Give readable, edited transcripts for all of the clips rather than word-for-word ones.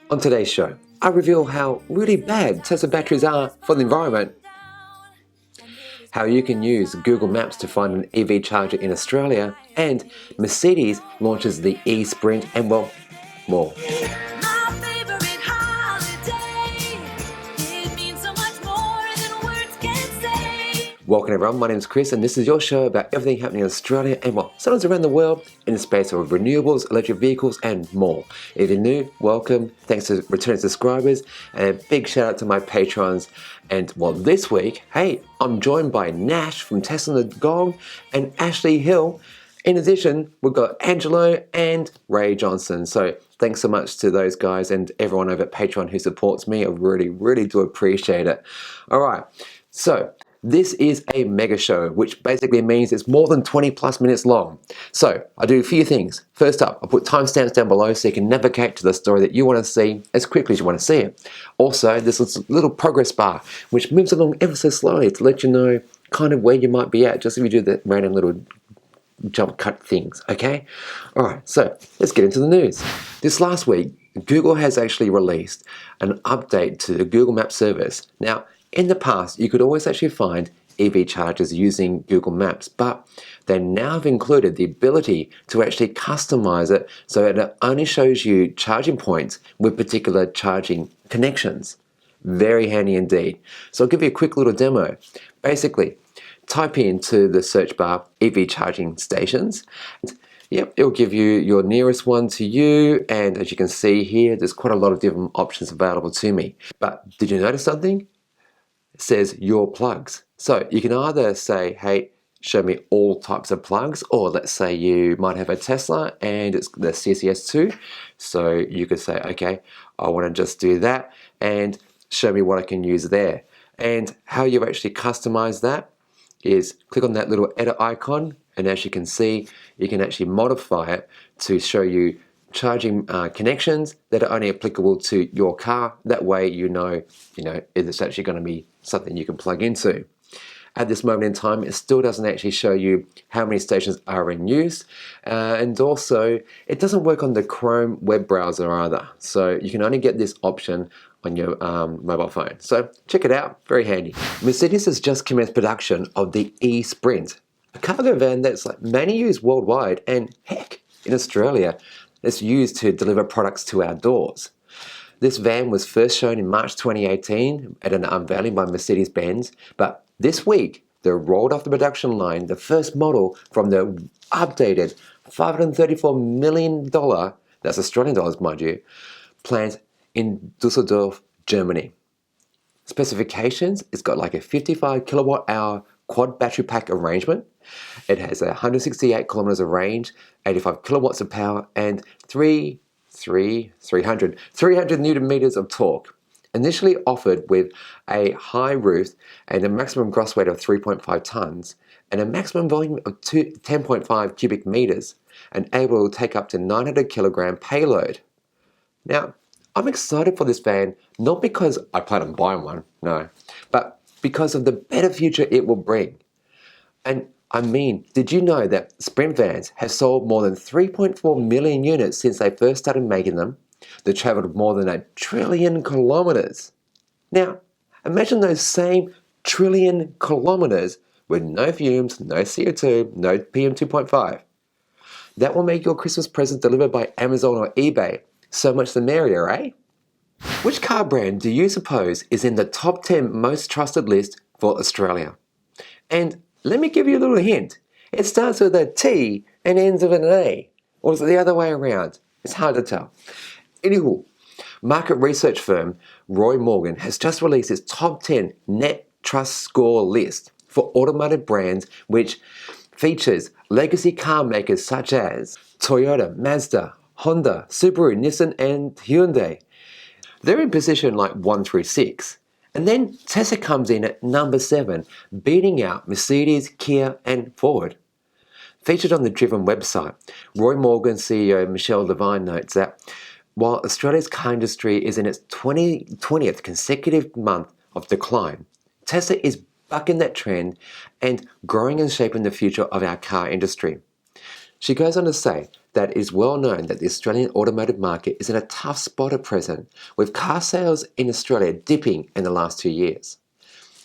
On today's show, I reveal how really bad Tesla batteries are for the environment, how you can use Google Maps to find an EV charger in Australia, and Mercedes launches the e-Sprint, and well, more. Welcome everyone, my name is Chris and this is your show about everything happening in Australia and well, sometimes around the world in the space of renewables, electric vehicles and more. If you're new, welcome, thanks to returning subscribers and a big shout out to my patrons. And well, this week, hey, I'm joined by Nash from Tesla Gold and Ashley Hill. In addition, we've got Angelo and Ray Johnson. So thanks so much to those guys and everyone over at Patreon who supports me. I really do appreciate it. All right, so this is a mega show, which basically means it's more than 20 plus minutes long. So I do a few things. First up, I put timestamps down below so you can navigate to the story that you want to see as quickly as you want to see it. Also, there's this little progress bar, which moves along ever so slowly to let you know kind of where you might be at, just if you do the random little jump cut things, okay? All right, so let's get into the news. This last week, Google has actually released an update to the Google Maps service. Now, in the past, you could always actually find EV chargers using Google Maps, but they now have included the ability to actually customize it so it only shows you charging points with particular charging connections. Very handy indeed. So I'll give you a quick little demo. Basically, type into the search bar EV charging stations. Yep, it'll give you your nearest one to you, and as you can see here, there's quite a lot of different options available to me. But did you notice something? It says your plugs. So you can either say, hey, show me all types of plugs, or let's say you might have a Tesla and it's the CCS2. So you could say, okay, I want to just do that and show me what I can use there. And how you actually customize that is click on that little edit icon, and as you can see, you can actually modify it to show you charging connections that are only applicable to your car. That way you know it's actually going to be something you can plug into. At this moment in time, it still doesn't actually show you how many stations are in use, and also it doesn't work on the Chrome web browser either. So you can only get this option on your mobile phone. So check it out, very handy. Mercedes has just commenced production of the e-Sprint, a cargo van that's mainly used worldwide and heck, in Australia, it's used to deliver products to our doors. This van was first shown in March 2018 at an unveiling by Mercedes-Benz, but this week they rolled off the production line the first model from the updated $534 million, that's Australian dollars mind you, plant in Dusseldorf, Germany. Specifications, it's got like a 55 kilowatt hour quad battery pack arrangement. It has 168 kilometers of range, 85 kilowatts of power, and 300 newton meters of torque. Initially offered with a high roof and a maximum gross weight of 3.5 tons and a maximum volume of 10.5 cubic meters, and able to take up to 900 kilogram payload. Now, I'm excited for this van, not because I plan on buying one, no, but because of the better future it will bring. And I mean, did you know that Sprint vans have sold more than 3.4 million units since they first started making them? They traveled more than 1 trillion kilometers. Now, imagine those same trillion kilometers with no fumes, no CO2, no PM2.5. That will make your Christmas present delivered by Amazon or eBay. So much the merrier, eh? Which car brand do you suppose is in the top 10 most trusted list for Australia? And let me give you a little hint. It starts with a T and ends with an A. Or is it the other way around? It's hard to tell. Anywho, market research firm Roy Morgan has just released its top 10 net trust score list for automotive brands, which features legacy car makers such as Toyota, Mazda, Honda, Subaru, Nissan, and Hyundai. They're in position like 1 through 6. And then Tesla comes in at number 7, beating out Mercedes, Kia, and Ford. Featured on the Driven website, Roy Morgan CEO Michelle Devine notes that while Australia's car industry is in its 20th consecutive month of decline, Tesla is bucking that trend and growing and shaping the future of our car industry. She goes on to say that it is well known that the Australian automotive market is in a tough spot at present, with car sales in Australia dipping in the last 2 years.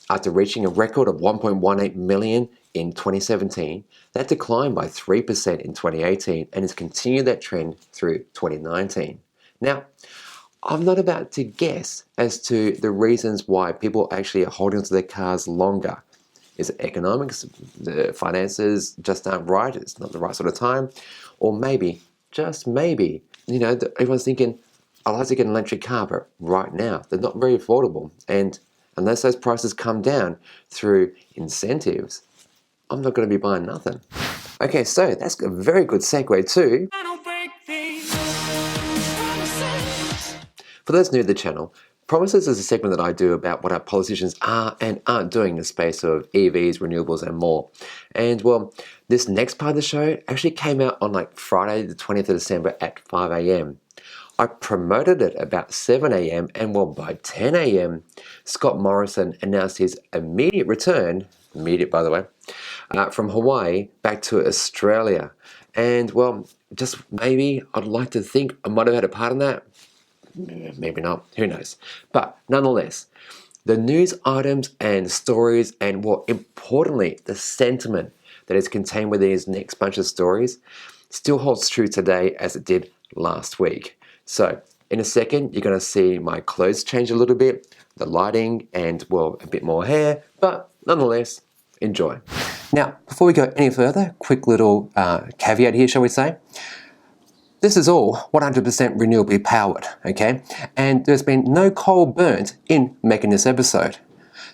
After reaching a record of 1.18 million in 2017, that declined by 3% in 2018 and has continued that trend through 2019. Now, I'm not about to guess as to the reasons why people actually are holding onto their cars longer. Is it economics? The finances just aren't right, it's not the right sort of time? Or maybe, just maybe, everyone's thinking, I'd like to get an electric car, but right now, they're not very affordable. And unless those prices come down through incentives, I'm not going to be buying nothing. Okay, so that's a very good segue to... For those new to the channel, Promises is a segment that I do about what our politicians are and aren't doing in the space of EVs, renewables and more. And well, this next part of the show actually came out on like Friday the 20th of December at 5 a.m. I promoted it about 7 a.m. and well, by 10 a.m. Scott Morrison announced his immediate return, immediate by the way, from Hawaii back to Australia. And well, just maybe I'd like to think I might have had a part in that. Maybe not, who knows. But nonetheless, the news items and stories and more importantly, the sentiment that is contained within these next bunch of stories still holds true today as it did last week. So in a second, you're going to see my clothes change a little bit, the lighting and well, a bit more hair, but nonetheless, enjoy. Now, before we go any further, quick little caveat here, shall we say. This is all 100% renewably powered, okay? And there's been no coal burnt in making this episode.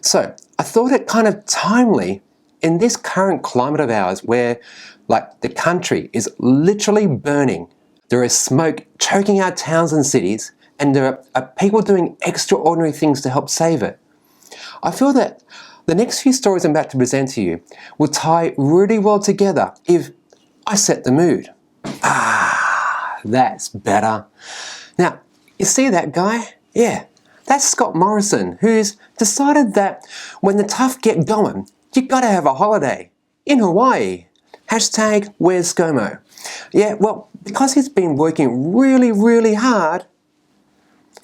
So I thought it kind of timely in this current climate of ours where like the country is literally burning. There is smoke choking our towns and cities and there are people doing extraordinary things to help save it. I feel that the next few stories I'm about to present to you will tie really well together if I set the mood. That's better. Now, you see that guy? Yeah, that's Scott Morrison, who's decided that when the tough get going, you gotta have a holiday in Hawaii. Hashtag where's ScoMo? Yeah, well, because he's been working really, really hard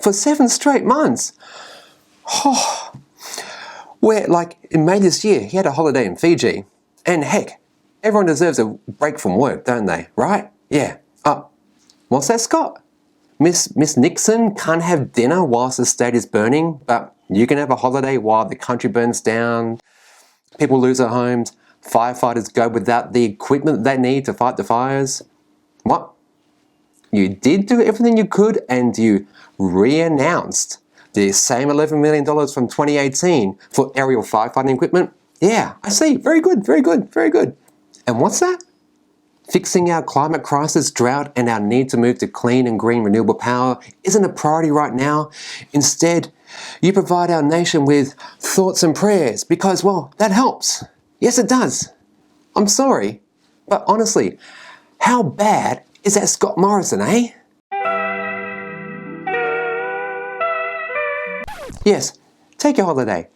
for 7 straight months. Where, like, in May this year, he had a holiday in Fiji. And heck, everyone deserves a break from work, don't they? Right? Yeah. What's that, Scott? Miss Nixon can't have dinner whilst the state is burning, but you can have a holiday while the country burns down, people lose their homes, firefighters go without the equipment they need to fight the fires. What? You did do everything you could and you re-announced the same $11 million from 2018 for aerial firefighting equipment? Yeah, I see. Very good, very good, very good. And what's that? Fixing our climate crisis, drought, and our need to move to clean and green renewable power isn't a priority right now. Instead, you provide our nation with thoughts and prayers because, well, that helps. Yes, it does. I'm sorry, but honestly, how bad is that Scott Morrison, eh? Yes, take a holiday.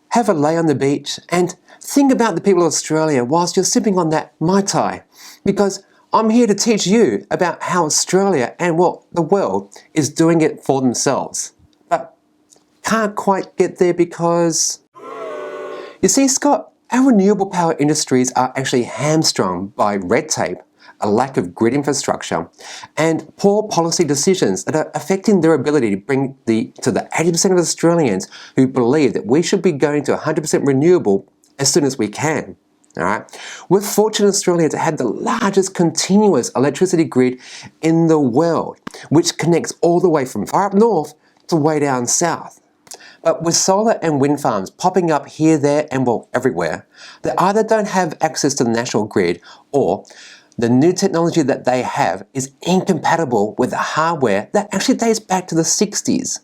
Have a lay on the beach and think about the people of Australia whilst you're sipping on that Mai Tai, because I'm here to teach you about how Australia and well, the world is doing it for themselves. But can't quite get there because... You see, Scott, our renewable power industries are actually hamstrung by red tape, a lack of grid infrastructure, and poor policy decisions that are affecting their ability to bring to the 80% of Australians who believe that we should be going to 100% renewable as soon as we can. All right? We're fortunate in Australia to have the largest continuous electricity grid in the world, which connects all the way from far up north to way down south. But with solar and wind farms popping up here, there, and well, everywhere, they either don't have access to the national grid or the new technology that they have is incompatible with the hardware that actually dates back to the 60s.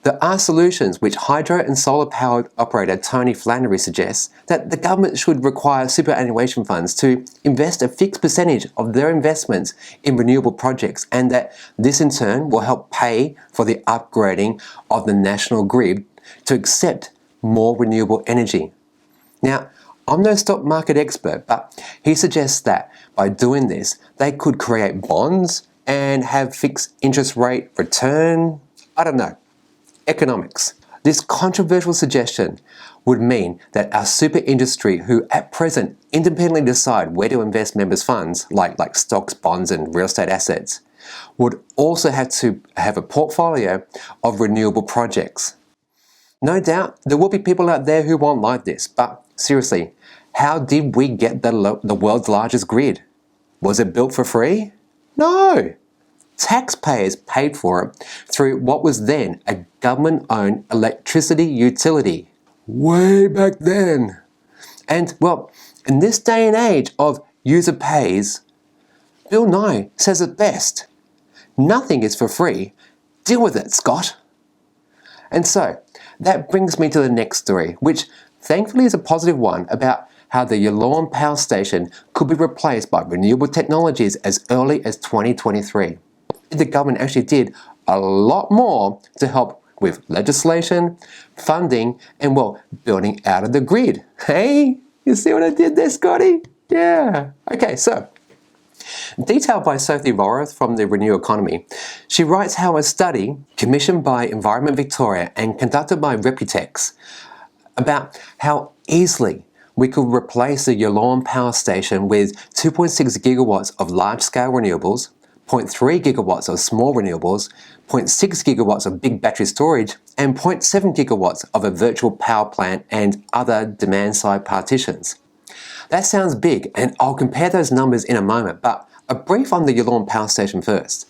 There are solutions which hydro and solar powered operator Tony Flannery suggests that the government should require superannuation funds to invest a fixed percentage of their investments in renewable projects and that this in turn will help pay for the upgrading of the national grid to accept more renewable energy. Now, I'm no stock market expert, but he suggests that by doing this, they could create bonds and have fixed interest rate return. I don't know. Economics. This controversial suggestion would mean that our super industry, who at present independently decide where to invest members' funds, like stocks, bonds, and real estate assets, would also have to have a portfolio of renewable projects. No doubt there will be people out there who won't like this, but seriously, how did we get the world's largest grid? Was it built for free? No! Taxpayers paid for it through what was then a government-owned electricity utility. Way back then. And, well, in this day and age of user pays, Bill Nye says it best. Nothing is for free. Deal with it, Scott. And so, that brings me to the next story, which thankfully is a positive one about how the Yallourn power station could be replaced by renewable technologies as early as 2023. The government actually did a lot more to help with legislation, funding, and, well, building out of the grid. Hey, you see what I did there, Scotty? Yeah. Okay, so, detailed by Sophie Rorath from the Renew Economy, she writes how a study commissioned by Environment Victoria and conducted by Reputex about how easily we could replace the Yallourn power station with 2.6 gigawatts of large-scale renewables, 0.3 gigawatts of small renewables, 0.6 gigawatts of big battery storage, and 0.7 gigawatts of a virtual power plant and other demand-side partitions. That sounds big, and I'll compare those numbers in a moment, but a brief on the Yallourn power station first.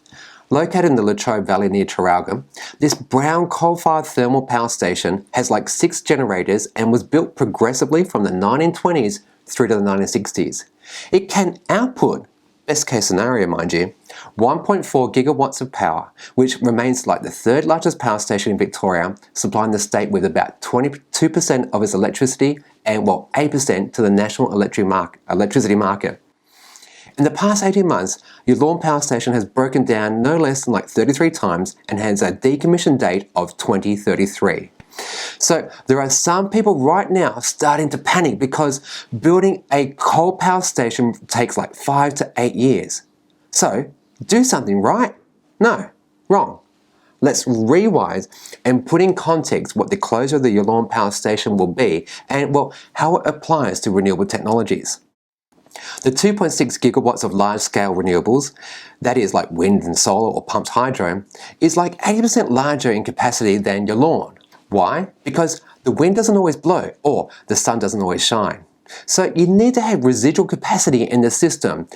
Located in the Latrobe Valley near Traralgon, this brown coal-fired thermal power station has like 6 generators and was built progressively from the 1920s through to the 1960s. It can output, best case scenario mind you, 1.4 gigawatts of power, which remains like the third largest power station in Victoria, supplying the state with about 22% of its electricity and, well, 8% to the national electricity market. In the past 18 months, Yallourn power station has broken down no less than like 33 times and has a decommission date of 2033. So there are some people right now starting to panic because building a coal power station takes like 5 to 8 years. So do something, right? No, wrong. Let's rewind and put in context what the closure of the Yallourn power station will be and, well, how it applies to renewable technologies. The 2.6 gigawatts of large-scale renewables, that is like wind and solar or pumped hydro, is like 80% larger in capacity than Yallourn. Why? Because the wind doesn't always blow or the sun doesn't always shine. So you need to have residual capacity in the system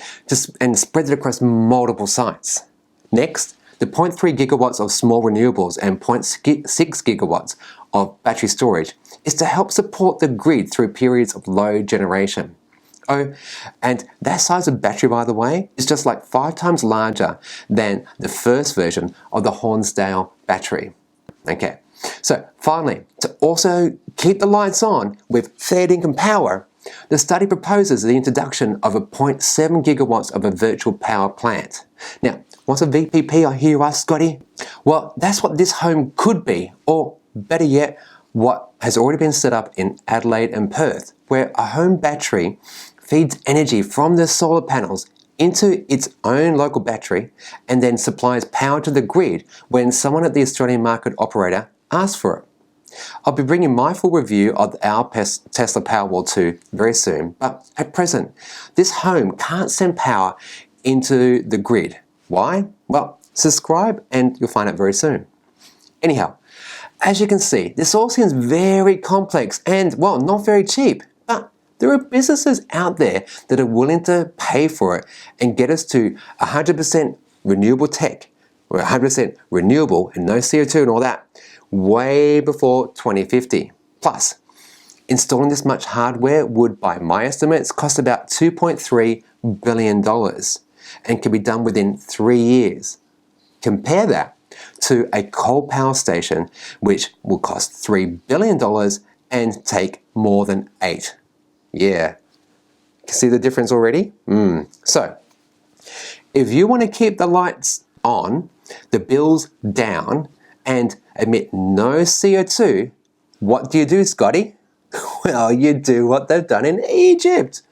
and spread it across multiple sites. Next, the 0.3 gigawatts of small renewables and 0.6 gigawatts of battery storage is to help support the grid through periods of low generation. Oh, and that size of battery, by the way, is just like 5 times larger than the first version of the Hornsdale battery. Okay, so finally, to also keep the lights on with fair income power, the study proposes the introduction of a 0.7 gigawatts of a virtual power plant. Now, what's a VPP, I hear you ask, Scotty? Well, that's what this home could be, or better yet, what has already been set up in Adelaide and Perth, where a home battery feeds energy from the solar panels into its own local battery and then supplies power to the grid when someone at the Australian market operator asks for it. I'll be bringing my full review of our Tesla Powerwall 2 very soon, but at present, this home can't send power into the grid. Why? Well, subscribe and you'll find out very soon. Anyhow, as you can see, this all seems very complex and, well, not very cheap, but there are businesses out there that are willing to pay for it and get us to 100% renewable tech, or 100% renewable and no CO2 and all that, way before 2050. Plus, installing this much hardware would, by my estimates, cost about $2.3 billion and can be done within 3 years. Compare that to a coal power station, which will cost $3 billion and take more than 8. Yeah. See the difference already? So, if you want to keep the lights on, the bills down, and emit no CO2, what do you do, Scotty? Well, you do what they've done in Egypt.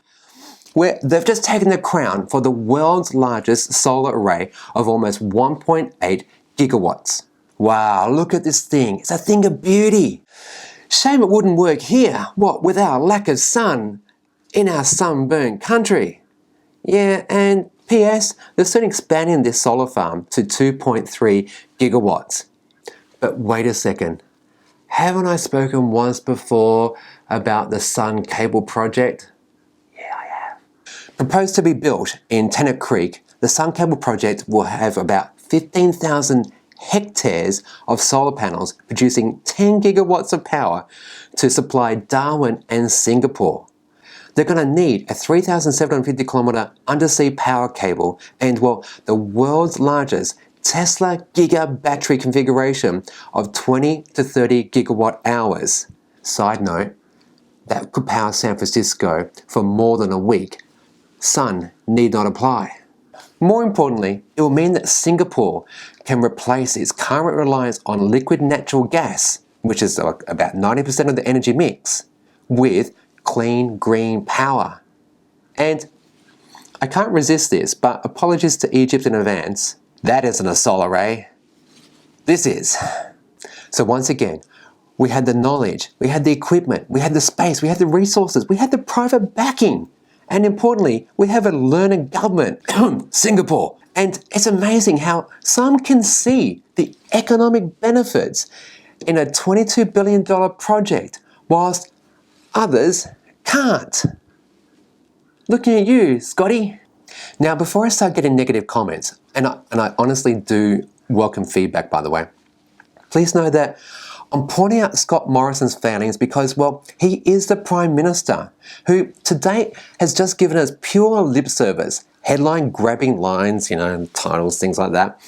where they've just taken the crown for the world's largest solar array of almost 1.8 gigawatts. Wow, look at this thing. It's a thing of beauty. Shame it wouldn't work here, with our lack of sun in our sunburned country. Yeah, and P.S. they're soon expanding this solar farm to 2.3 gigawatts. But wait a second. Haven't I spoken once before about the Sun Cable project? Yeah, I have. Proposed to be built in Tennant Creek, the Sun Cable project will have about 15,000 hectares of solar panels producing 10 gigawatts of power to supply Darwin and Singapore. They're going to need a 3,750 kilometre undersea power cable and, the world's largest Tesla Giga battery configuration of 20 to 30 gigawatt hours. Side note, that could power San Francisco for more than a week. Sun need not apply. More importantly, it will mean that Singapore can replace its current reliance on liquid natural gas, which is about 90% of the energy mix, with clean green power. And I can't resist this, but apologies to Egypt in advance. That isn't a solar array. This is. So once again, we had the knowledge, we had the equipment, we had the space, we had the resources, we had the private backing. And importantly, we have a learning government, Singapore. And it's amazing how some can see the economic benefits in a $22 billion project, whilst others can't. Looking at you, Scotty. Now, before I start getting negative comments, and I honestly do welcome feedback, by the way, please know that I'm pointing out Scott Morrison's failings because, he is the Prime Minister who, to date, has just given us pure lip service, headline-grabbing lines, titles, things like that.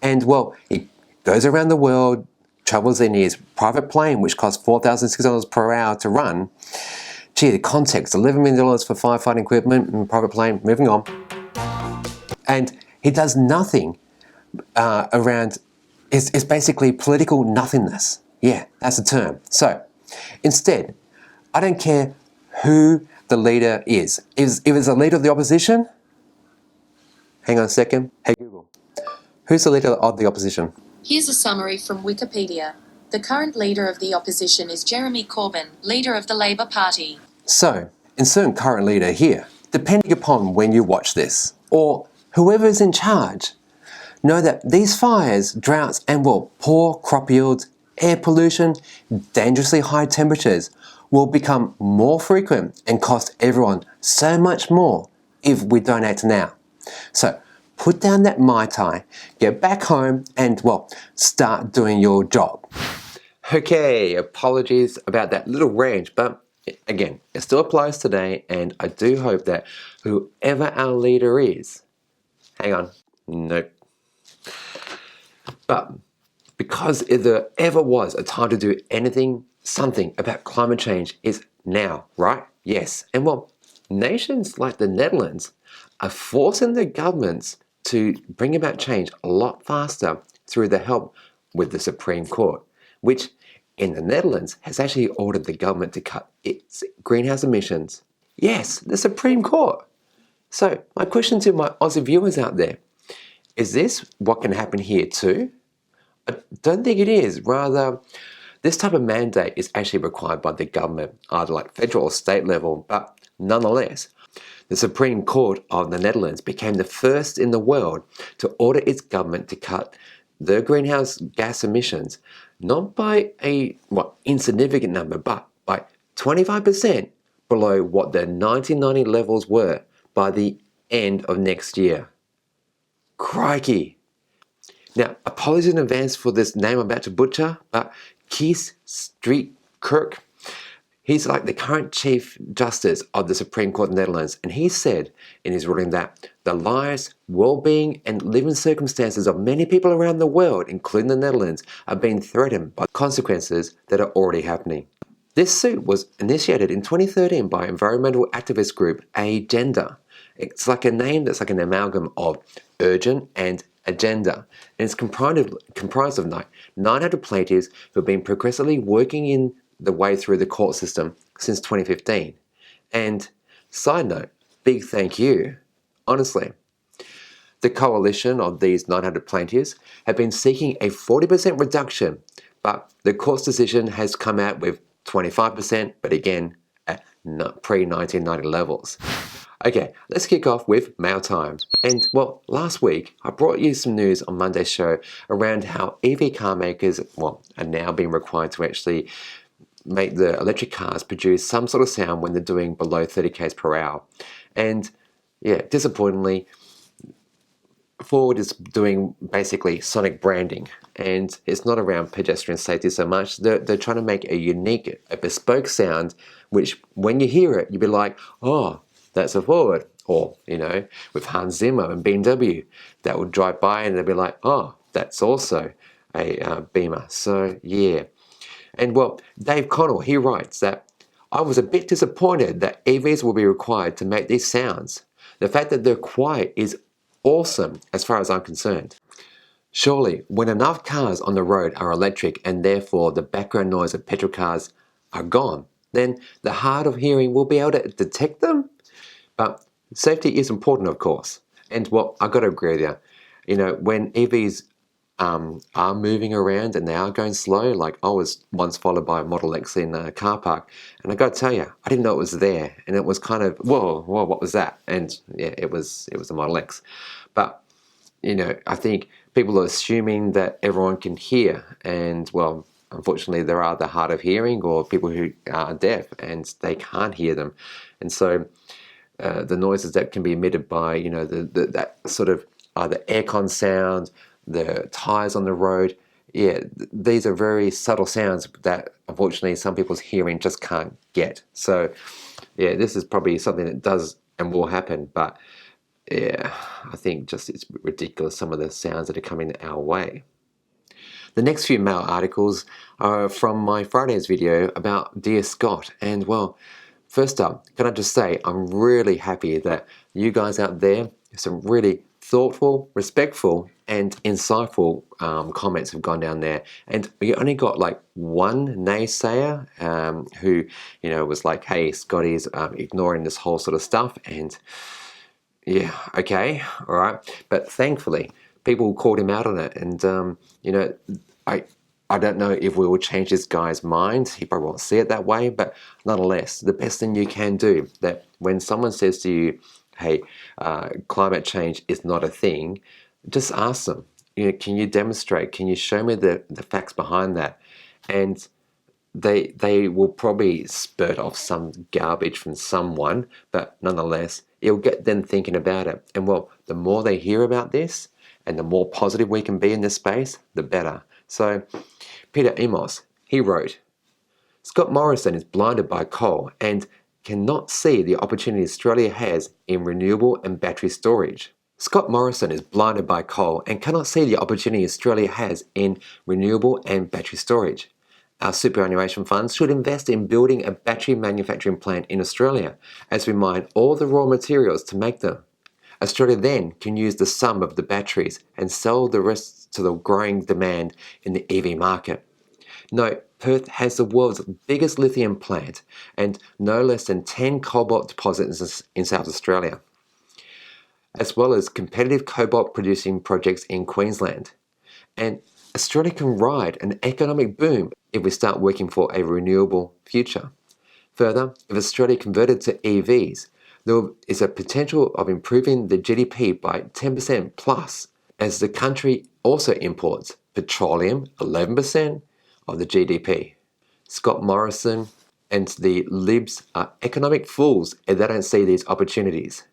And, he goes around the world, travels in his private plane, which costs $4,600 per hour to run. Gee, the context, $11 million for firefighting equipment and private plane, moving on. And he does nothing around, it's basically political nothingness. Yeah, that's the term. So, instead, I don't care who the leader is. If it's the leader of the opposition, hang on a second. Hey Google, who's the leader of the opposition? Here's a summary from Wikipedia. The current leader of the opposition is Jeremy Corbyn, leader of the Labour Party. So, insert current leader here, depending upon when you watch this, or whoever is in charge. Know that these fires, droughts, and poor crop yields, air pollution, dangerously high temperatures will become more frequent and cost everyone so much more if we don't act now. So put down that Mai Tai, get back home and, start doing your job. Okay, apologies about that little range, but again, it still applies today, and I do hope that whoever our leader is, hang on, nope. But because if there ever was a time to do something about climate change, it's now, right? Yes. And nations like the Netherlands are forcing their governments to bring about change a lot faster through the help with the Supreme Court, which in the Netherlands has actually ordered the government to cut its greenhouse emissions. Yes, the Supreme Court. So my question to my Aussie viewers out there, is this what can happen here too? I don't think it is. Rather, this type of mandate is actually required by the government, either like federal or state level, but nonetheless, the Supreme Court of the Netherlands became the first in the world to order its government to cut their greenhouse gas emissions, not by a insignificant number, but by 25% below what the 1990 levels were by the end of next year. Crikey! Now, apologies in advance for this name I'm about to butcher, but Kees Street Kirk, he's like the current Chief Justice of the Supreme Court of the Netherlands, and he said in his ruling that the lives, well-being, and living circumstances of many people around the world, including the Netherlands, are being threatened by consequences that are already happening. This suit was initiated in 2013 by environmental activist group Agenda. It's like a name that's like an amalgam of urgent and agenda, and it's comprised of 900 plaintiffs who have been progressively working in the way through the court system since 2015. And side note, big thank you. Honestly, the coalition of these 900 plaintiffs have been seeking a 40% reduction, but the court's decision has come out with 25%, but again, at pre-1990 levels. Okay, let's kick off with mail time. And well, last week I brought you some news on Monday's show around how EV car makers, are now being required to actually make the electric cars produce some sort of sound when they're doing below 30 k's per hour. And yeah, disappointingly, Ford is doing basically sonic branding, and it's not around pedestrian safety so much. They're trying to make a unique, a bespoke sound, which when you hear it, you'll be like, oh, that's a Ford. Or, with Hans Zimmer and BMW, that would drive by and they'll be like, oh, that's also a Beamer. So, yeah. And well, Dave Connell, he writes that, I was a bit disappointed that EVs will be required to make these sounds. The fact that they're quiet is awesome as far as I'm concerned. Surely, when enough cars on the road are electric and therefore the background noise of petrol cars are gone, then the hard of hearing will be able to detect them? But safety is important, of course. And well, I've got to agree with you. When EVs are moving around and they are going slow, like I was once followed by a Model X in a car park, and I got to tell you, I didn't know it was there, and it was kind of, whoa, what was that? And yeah, it was a Model X. But I think people are assuming that everyone can hear, and well, unfortunately, there are the hard of hearing or people who are deaf and they can't hear them, and so the noises that can be emitted by that sort of the aircon sound, the tires on the road. Yeah, these are very subtle sounds that unfortunately some people's hearing just can't get. So yeah, this is probably something that does and will happen, but yeah, I think just it's ridiculous some of the sounds that are coming our way. The next few mail articles are from my Friday's video about Dear Scott, and well, first up, can I just say I'm really happy that you guys out there, some really thoughtful, respectful, and insightful comments have gone down there. And you only got like one naysayer who, was like, hey, Scotty's ignoring this whole sort of stuff. And yeah, okay, all right. But thankfully, people called him out on it. And, I don't know if we will change this guy's mind. He probably won't see it that way. But nonetheless, the best thing you can do, that when someone says to you, hey, climate change is not a thing, just ask them, can you demonstrate? Can you show me the facts behind that? And they will probably spurt off some garbage from someone, but nonetheless, it'll get them thinking about it. And well, the more they hear about this and the more positive we can be in this space, the better. So Peter Emos, he wrote, Scott Morrison is blinded by coal and cannot see the opportunity Australia has in renewable and battery storage. Scott Morrison is blinded by coal and cannot see the opportunity Australia has in renewable and battery storage. Our superannuation funds should invest in building a battery manufacturing plant in Australia as we mine all the raw materials to make them. Australia then can use the sum of the batteries and sell the rest to the growing demand in the EV market. Note, Perth has the world's biggest lithium plant and no less than 10 cobalt deposits in South Australia, as well as competitive cobalt producing projects in Queensland. And Australia can ride an economic boom if we start working for a renewable future. Further, if Australia converted to EVs, there is a potential of improving the GDP by 10% plus, as the country also imports petroleum, 11% of the GDP. Scott Morrison and the Libs are economic fools if they don't see these opportunities.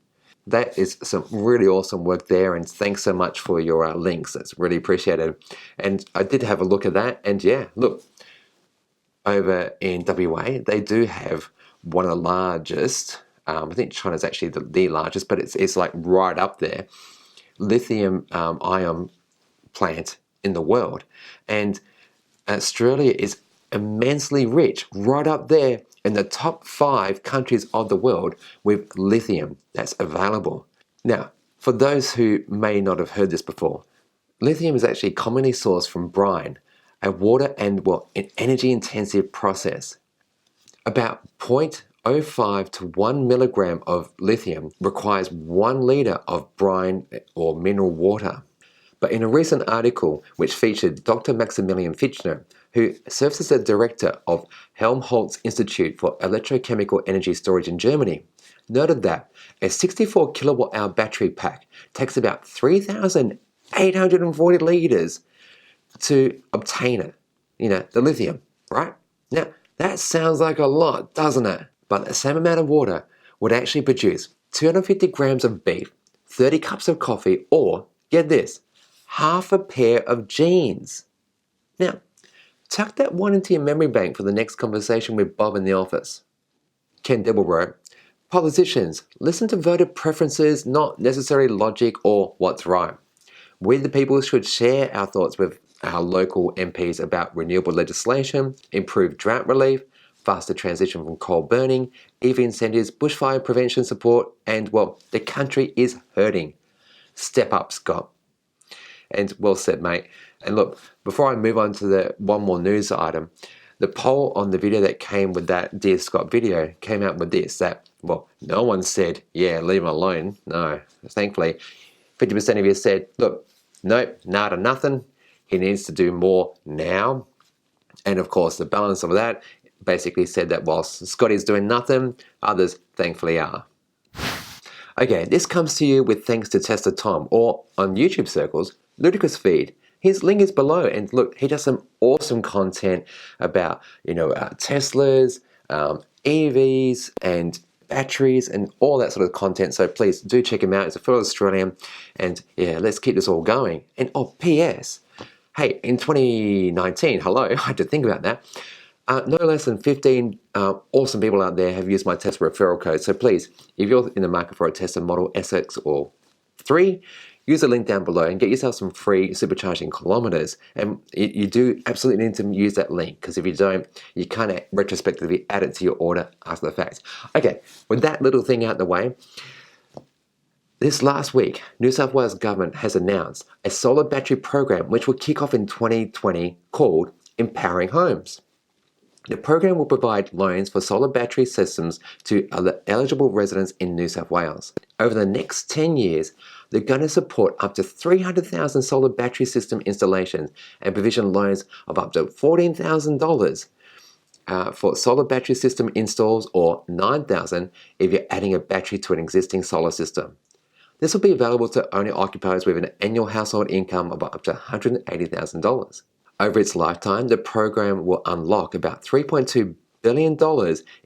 That is some really awesome work there, and thanks so much for your links. That's really appreciated. And I did have a look at that, and yeah, look, over in WA, they do have one of the largest, I think China's actually the largest, but it's like right up there, lithium-ion plant in the world. And Australia is immensely rich, right up there in the top 5 countries of the world with lithium that's available. Now, for those who may not have heard this before, lithium is actually commonly sourced from brine, a water and an energy-intensive process. About 0.05 to 1 milligram of lithium requires 1 litre of brine or mineral water. But in a recent article which featured Dr. Maximilian Fichtner, who serves as the director of Helmholtz Institute for Electrochemical Energy Storage in Germany, noted that a 64 kilowatt hour battery pack takes about 3,840 litres to obtain it. The lithium, right? Now, that sounds like a lot, doesn't it? But the same amount of water would actually produce 250 grams of beef, 30 cups of coffee, or, get this, half a pair of jeans. Now, tuck that one into your memory bank for the next conversation with Bob in the office. Ken Dibble wrote, politicians, listen to voter preferences, not necessarily logic or what's right. We the people should share our thoughts with our local MPs about renewable legislation, improved drought relief, faster transition from coal burning, EV incentives, bushfire prevention support, and, well, the country is hurting. Step up, Scott. And well said, mate. And look, before I move on to the one more news item, the poll on the video that came with that Dear Scott video came out with this, that, well, no one said, yeah, leave him alone. No, thankfully, 50% of you said, look, nope, nada, nothing. He needs to do more now. And of course, the balance of that basically said that whilst Scotty's doing nothing, others thankfully are. Okay, this comes to you with thanks to Tester Tom, or on YouTube circles, Ludicrous Feed. His link is below, and look, he does some awesome content about, Teslas, EVs, and batteries, and all that sort of content. So please do check him out. He's a fellow Australian, and yeah, let's keep this all going. And P.S. Hey, in 2019, hello, I had to think about that. No less than 15 awesome people out there have used my Tesla referral code. So please, if you're in the market for a Tesla Model SX or 3, use the link down below and get yourself some free supercharging kilometers. And you do absolutely need to use that link, because if you don't, you kind of retrospectively add it to your order after the fact. Okay, with that little thing out the way, this last week, New South Wales government has announced a solar battery program which will kick off in 2020 called Empowering Homes. The program will provide loans for solar battery systems to eligible residents in New South Wales. Over the next 10 years, they're going to support up to 300,000 solar battery system installations and provision loans of up to $14,000 for solar battery system installs, or $9,000 if you're adding a battery to an existing solar system. This will be available to owner-occupiers with an annual household income of up to $180,000. Over its lifetime, the program will unlock about $3.2 billion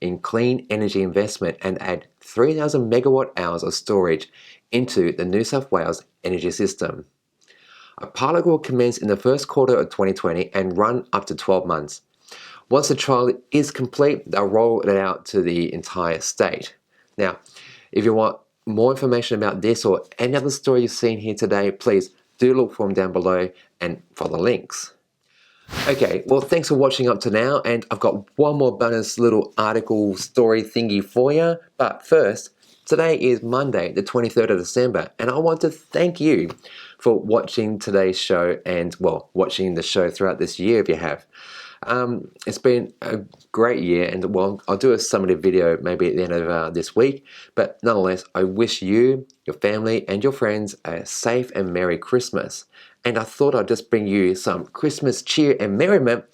in clean energy investment and add 3,000 megawatt hours of storage into the New South Wales energy system. A pilot will commence in the first quarter of 2020 and run up to 12 months. Once the trial is complete, they'll roll it out to the entire state. Now, if you want more information about this or any other story you've seen here today, please do look for them down below and follow the links. Okay, well, thanks for watching up to now, and I've got one more bonus little article story thingy for you. But first, today is Monday, the 23rd of December, and I want to thank you for watching today's show and, well, watching the show throughout this year if you have. It's been a great year, and, well, I'll do a summative video maybe at the end of this week, but nonetheless, I wish you, your family, and your friends a safe and Merry Christmas. And I thought I'd just bring you some Christmas cheer and merriment,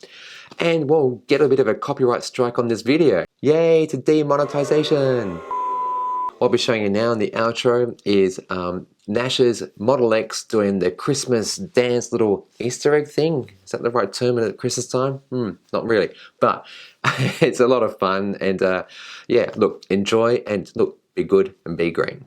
and we'll get a bit of a copyright strike on this video. Yay to demonetization! What I'll be showing you now in the outro is Nash's Model X doing the Christmas dance little Easter egg thing. Is that the right term at Christmas time? Not really, but it's a lot of fun, and yeah, look, enjoy, and look, be good and be green.